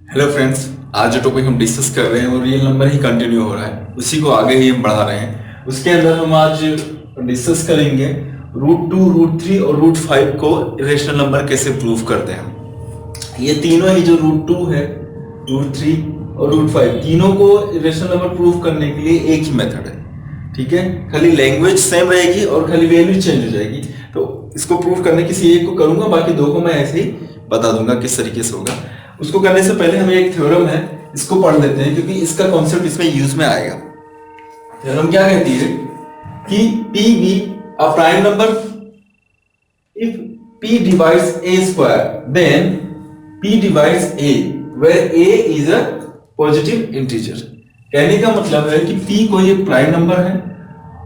Hello friends, आज जो topic हम डिस्कस कर रहे हैं वो रियल नंबर ही कंटिन्यू हो रहा है, उसी को आगे ही हम बढ़ा रहे हैं। उसके अंदर हम आज डिस्कस करेंगे रूट टू, रूट थ्री और रूट फाइव को इरेशनल नंबर कैसे प्रूव करते हैं। ये तीनों ही जो रूट टू है, रूट थ्री और रूट फाइव, तीनों को इरेशनल नंबर प्रूव करने के लिए एक ही मेथड है। ठीक है, खाली लैंग्वेज सेम रहेगी और खाली वैल्यू चेंज हो जाएगी। तो इसको प्रूव करने किसी एक को करूंगा, बाकी दो को मैं ऐसे ही बता दूंगा किस तरीके से होगा। उसको करने से पहले हमें एक थ्योरम है, इसको पढ़ लेते हैं क्योंकि इसका कॉन्सेप्ट इसमें यूज में आएगा। थ्योरम क्या कहती है कि P be a prime number if P divides A square then P divides A where A is a positive integer। कहने का मतलब है कि P कोई एक प्राइम नंबर है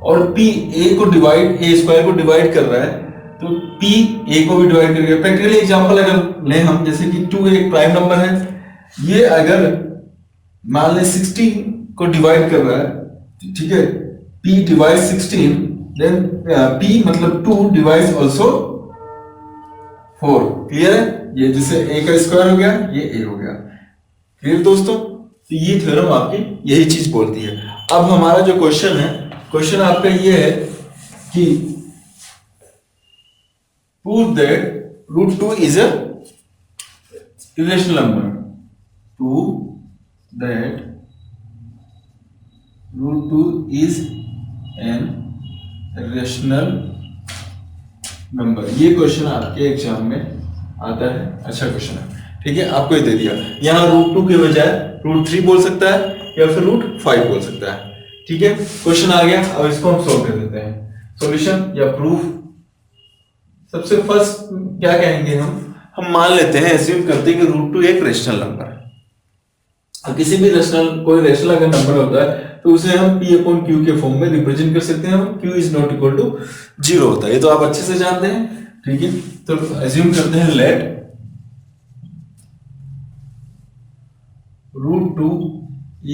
और P A को डिवाइड, A स्क्वायर को डिवाइड कर रहा है, तो P A को भी डिवाइड करेगा। प्रैक्टिकली एग्जांपल अगर लें हम, जैसे कि 2 एक प्राइम नंबर है, ये अगर मान लें 16 को डिवाइड कर रहा है, ठीक है, P डिवाइड 16, देन P मतलब 2 डिवाइड ऑल्सो 4। क्लियर है? ये जैसे A का स्क्वायर हो गया, ये A हो गया। क्लियर दोस्तों? तो ये थ्योरम आपकी यही चीज बोलती है। अब हमारा जो क्वेश्चन है, क्वेश्चन आपका ये है कि prove that root 2 is a irrational number। prove that root 2 is an irrational number। ये क्वेश्चन आपके एग्जाम में आता है, अच्छा क्वेश्चन है। ठीक है, आपको ये दे दिया, यहाँ रूट 2 के बजाय रूट 3 बोल सकता है या फिर रूट 5 बोल सकता है। ठीक है, क्वेश्चन आ गया। अब इसको हम सोल्व कर देते हैं। सॉल्यूशन या प्रूफ, सबसे फर्स्ट क्या कहेंगे हम मान लेते हैं, एज्यूम करते हैं कि रूट 2 एक रेशनल नंबर है। अब किसी भी कोई रेशनल अगर नंबर होता है तो उसे हम P अपॉन Q के फॉर्म में रिप्रेजेंट कर सकते हैं। Q is not equal to 0 होता है, ये तो आप अच्छे से जानते हैं। ठीक है, तो एज्यूम करते हैं let root 2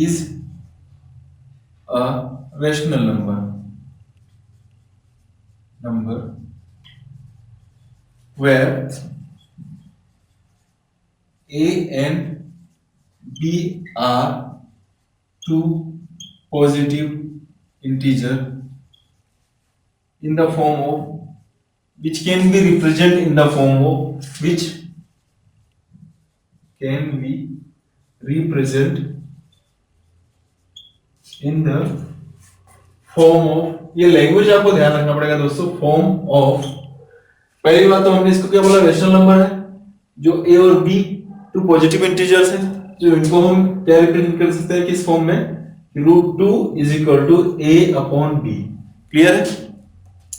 is a rational number where A and B are two positive integer in the form of which can be represented in the form of which can be represented in the form of, ये language आपको ध्यान रखना पड़ेगा दोस्तों, form of. पहली बात तो हमने इसको क्या बोला, रेशनल नंबर है जो A और B टू पॉजिटिव इंटीजर्स हैं, जो इनको हम क्या रिप्रेजेंट कर सकते हैं किस फॉर्म में, root 2 is equal to A upon B। Clear है?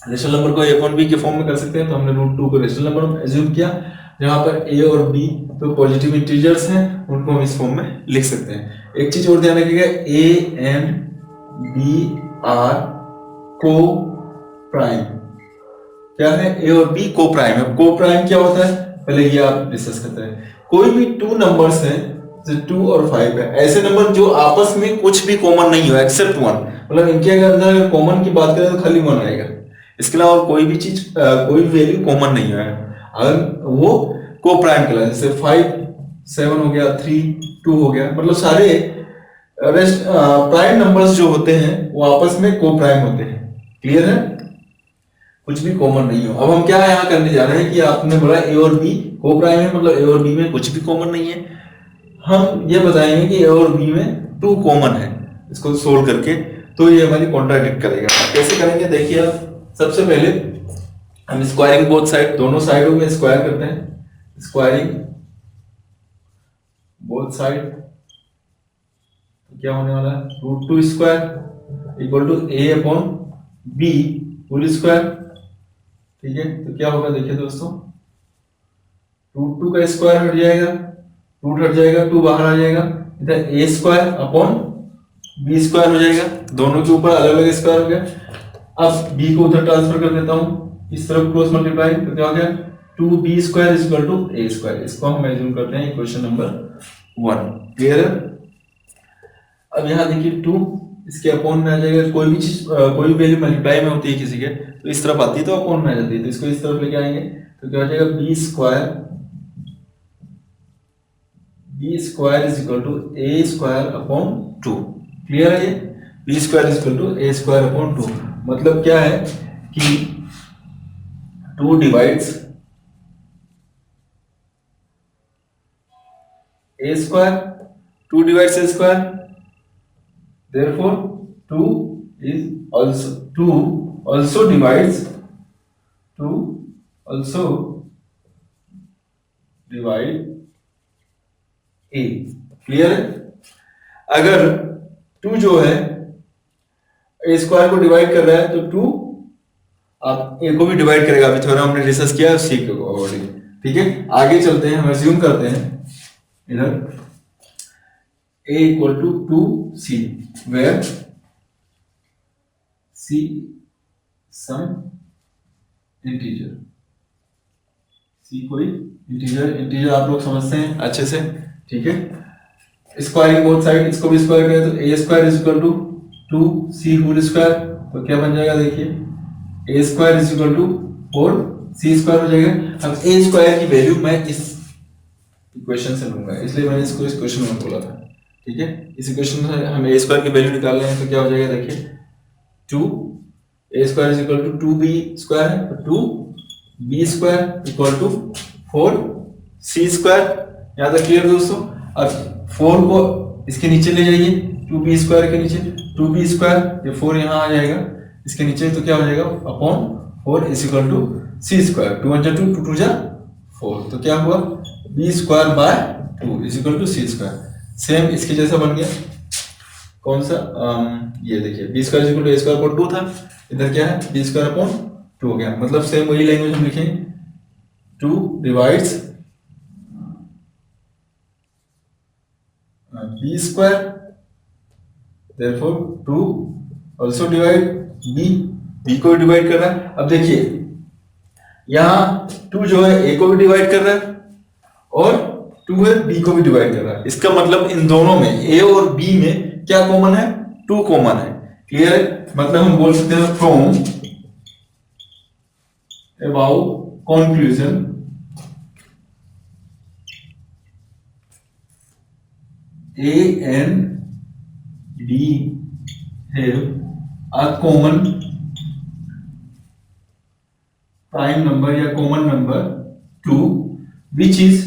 रेशनल नंबर को A अपॉन B के फॉर्म में कर सकते हैं, तो हमने रूट 2 को रेशनल नंबर एज्यूम किया, जहां पर A और B तो पॉजिटिव इंटीजर्स हैं, उनको हम इस फॉर्म में लिख सकते हैं। एक चीज और ध्यान रखिएगा, A एंड B आर को प्राइम। क्या है? A और B को प्राइम है। को प्राइम क्या होता है पहले ये आप डिस्कस करते हैं। कोई भी टू नंबर्स हैं, जैसे 2 और 5 है, ऐसे नंबर जो आपस में कुछ भी कॉमन नहीं हो एक्सेप्ट 1, मतलब इनके अंदर कॉमन की बात करें तो खाली 1 आएगा, इसके अलावा कोई भी चीज कोई भी वैल्यू कॉमन नहीं है, अगर वो को प्राइम कहलाता है। जैसे 5 7 हो गया, 3 2 हो गया, मतलब सारे प्राइम नंबर्स जो होते हैं वो आपस में को प्राइम होते हैं। क्लियर है? कुछ भी कॉमन नहीं हो। अब हम क्या यहाँ करने जा रहे हैं कि आपने बोला A और B को प्राइम है, मतलब A और B में कुछ भी कॉमन नहीं है। हम ये बताएंगे कि A और B में 2 कॉमन है, इसको सोल्व करके, तो ये हमारी कॉन्ट्राडिक्ट करेगा। कैसे करेंगे देखिए आप, सबसे पहले हम स्क्वायरिंग बोथ साइड, दोनों साइडों में स्क्वायर करते हैं। स्क्वायरिंग बोथ साइड, तो क्या होने वाला है, root 2 square equal to A upon B whole square. ठीक है, तो क्या होगा देखिए दोस्तों, रूट 2 का स्क्वायर हट जाएगा, रूट हट जाएगा, 2 बाहर आ जाएगा, इधर A square upon B square हो जाएगा, दोनों के ऊपर अलग अलग स्क्वायर हो गया। अब B को उधर ट्रांसफर कर देता हूं, इस तरफ क्रॉस मल्टीप्लाई, तो क्या हो गया 2B square is equal to A square. इसको हम एज्यूम करते हैं इक्वेशन नंबर 1। क्लियर है? अब यहाँ देखिए 2 इसके अपॉन में आ जाएगा, कोई भी चीज कोई भी वैल्यू मल्टीप्लाई में होती है किसी के, तो इस तरफ आती है तो अपॉन में आ जाती है, तो इसको इस तरफ लेके आएंगे, तो क्या हो जाएगा B B square is equal to A square upon 2। Clear है ये? B square is equal to A square upon 2 मतलब क्या है कि 2 divides a square, 2 divides a square, therefore 2 also divides 2 also divide a। Clear है? अगर 2 जो है a स्क्वायर को डिवाइड कर रहा है तो 2 आप a को भी डिवाइड करेगा। अभी थोड़ा हमने डिस्कस किया उसी के अकॉर्डिंग। ठीक है, आगे चलते हैं, हम अज्यूम करते हैं इधर a equal to 2c where c some integer। c कोई इंटीजर आप लोग समझते हैं अच्छे से। ठीक है, स्क्वायरिंग बोथ साइड, इसको भी स्क्वायर करें तो a square is equal to 2c whole square, तो क्या बन जाएगा देखिए a square is equal to 4c square हो जाएगा। अब a स्क्वायर की वैल्यू मैं इस इक्वेशन से लूंगा, इसलिए मैंने इसको इस क्वेश्चन में बोला था। ठीक है, इस इक्वेशन से हम a स्क्वायर की वैल्यू निकाल रहे हैं तो क्या हो जाएगा देखिए 2a square is equal to 2b square है तो 2b square equal to 4c square. यहाँ तक क्लियर दोस्तों? अब 4 को इसके नीचे ले जाइए, 2b स्क्वायर के नीचे 2b स्क्वायर, ये 4 यहाँ आ जाएगा इसके नीचे तो क्या हो जाएगा upon 4 is equal to c square. 2 1 2 2 जा 4 तो क्या हुआ b square by 2 is equal to c square. Same इसके जैसा बन गया कौन सा ये देखिए b square is equal to a square upon 2 था, इधर क्या है b स्क्वायर अपॉन 2 हो गया। मतलब सेम वही लैंग्वेज हम लिखेंगे 2 divides b square, therefore 2 also divide b को डिवाइड कर रहा है। अब देखिए यहाँ 2 जो है a को भी डिवाइड कर रहा है और 2 है b को भी डिवाइड कर रहा है। इसका मतलब इन दोनों में a और b में क्या कॉमन है? 2 कॉमन है। क्लियर है? मतलब हम बोल सकते हैं from about conclusion a and b have a common prime number या common number 2 which is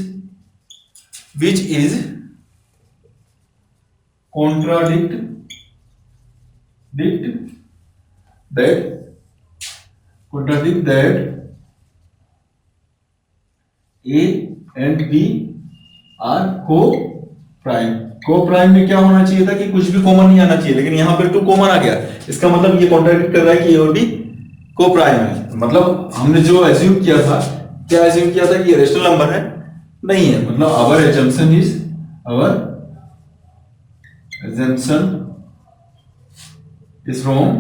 contradict that a and b are co-prime। Co-prime में क्या होना चाहिए था कि कुछ भी कॉमन नहीं आना चाहिए, लेकिन यहाँ पे 2 कॉमन आ गया। इसका मतलब ये कॉन्ट्राडिक्ट कर रहा है कि ए और बी को-प्राइम है। मतलब हमने जो एज्यूम किया था, क्या एज्यूम किया था कि ये रेशनल नंबर है, नहीं है। मतलब आवर assumption is wrong।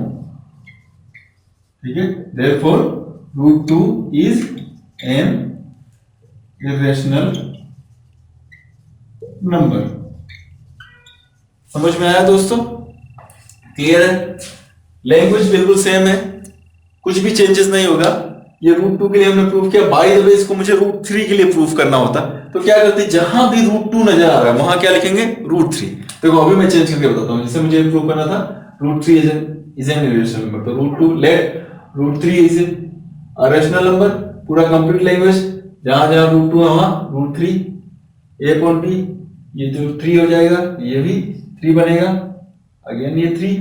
ठीक है, therefore √2 is an irrational number। समझ में आया दोस्तों? क्लियर है? लैंग्वेज बिल्कुल सेम है, कुछ भी चेंजेस नहीं होगा। ये √2 के लिए हमने प्रूफ किया। बाय द वे इसको मुझे √3 के लिए प्रूफ करना होता तो क्या करते, जहां भी √2 नजर आ रहा है वहां क्या लिखेंगे √3। देखो अभी मैं चेंज करके बताता हूं। जैसे मुझे प्रूफ करना था √3 इज एन इरेशनल नंबर, तो √2 let √3 is a rational number. पूरा कंप्लीट लैंग्वेज, जहां जहां √2 है वहां √3 a अपॉन b, ये जो 3 हो जाएगा ये भी 3 बनेगा, अगेन ये 3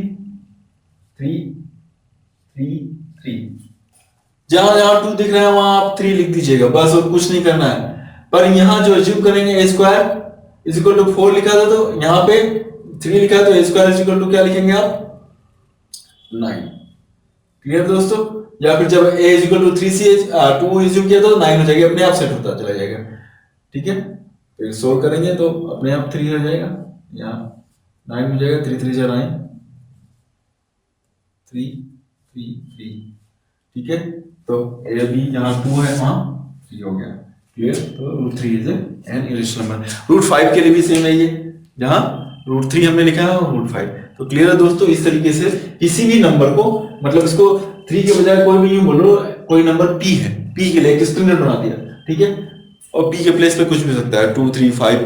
3 3 3। जहां जहां 2 दिख रहा है वहां आप 3 लिख दीजिएगा बस, और कुछ नहीं करना है। पर यहां जो अज्यूम करेंगे a square is equal to 4 लिखा था तो यहां पे 3 लिखा है तो a square is equal to क्या लिखेंगे आप 9। क्लियर दोस्तों? या फिर जब a is equal to 3c 2 assume किया तो 9 हो जाएगा, अपने आप सेट होता चला जाएगा। ठीक है, फिर सोल्व करेंगे तो अपने आप 3 हो जाएगा, यहाँ 9 हो जाएगा, 3 3 9 3 3 3। ठीक है, तो ए बी यहाँ 2 है वहां 3 हो गया। क्लियर? तो √3 इज एन इरेशनल नंबर। √5 के लिए भी सेम है ये, जहां √3 हमने लिखा है और √5। तो क्लियर है दोस्तों? इस तरीके से किसी भी नंबर को, मतलब इसको 3 के बजाय कोई भी यूं बोलो, कोई नंबर p है, p के लिए एक स्टैंडर्ड बना दिया। ठीक है, और p के प्लेस पे कुछ भी हो सकता है 2 3 5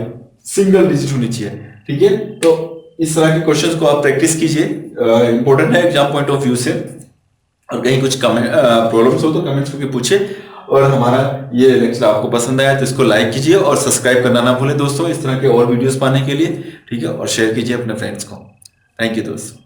सिंगल डिजिट होनी चाहिए। ठीक है, तो इस तरह के क्वेश्चंस को आप प्रैक्टिस कीजिए, इंपॉर्टेंट है एग्जाम पॉइंट ऑफ व्यू से। और कहीं कुछ कमेंट प्रॉब्लम्स हो तो कमेंट्स करके पूछिए। और हमारा ये लेक्चर आपको पसंद आया तो इसको लाइक कीजिए और सब्सक्राइब करना ना भूलें दोस्तों, इस तरह के और वीडियोस पाने के लिए। ठीक है, और शेयर कीजिए अपने फ्रेंड्स को। थैंक यू दोस्तों।